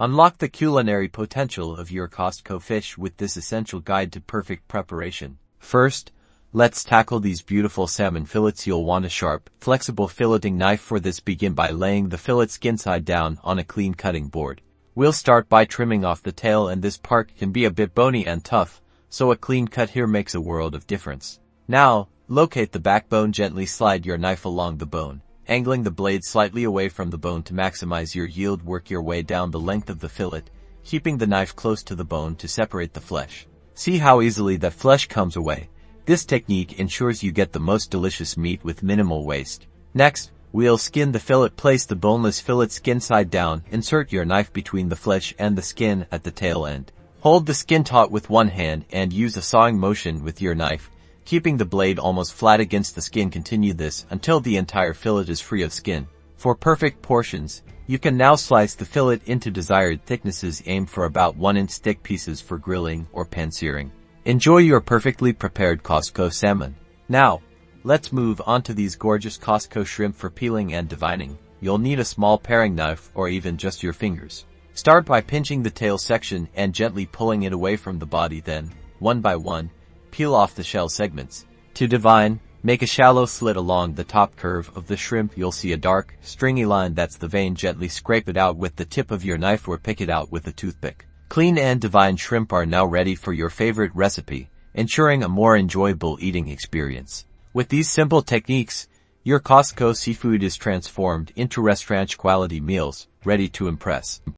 Unlock the culinary potential of your Costco fish with this essential guide to perfect preparation. First, let's tackle these beautiful salmon fillets. You'll want a sharp, flexible filleting knife for this. Begin by laying the fillet skin side down on a clean cutting board. We'll start by trimming off the tail, and this part can be a bit bony and tough, so a clean cut here makes a world of difference. Now, locate the backbone. Gently slide your knife along the bone, angling the blade slightly away from the bone to maximize your yield. Work your way down the length of the fillet, keeping the knife close to the bone to separate the flesh. See how easily that flesh comes away? This technique ensures you get the most delicious meat with minimal waste. Next, we'll skin the fillet. Place the boneless fillet skin side down. Insert your knife between the flesh and the skin at the tail end. Hold the skin taut with one hand and use a sawing motion with your knife, keeping the blade almost flat against the skin. Continue this until the entire fillet is free of skin. For perfect portions, you can now slice the fillet into desired thicknesses. Aim for about 1-inch thick pieces for grilling or pan-searing. Enjoy your perfectly prepared Costco salmon. Now, let's move on to these gorgeous Costco shrimp for peeling and devining. You'll need a small paring knife or even just your fingers. Start by pinching the tail section and gently pulling it away from the body. Then, one by one, peel off the shell segments. To devine, make a shallow slit along the top curve of the shrimp. You'll see a dark, stringy line. That's the vein. Gently scrape it out with the tip of your knife or pick it out with a toothpick. Clean and devined shrimp are now ready for your favorite recipe, ensuring a more enjoyable eating experience. With these simple techniques, your Costco seafood is transformed into restaurant-quality meals, ready to impress.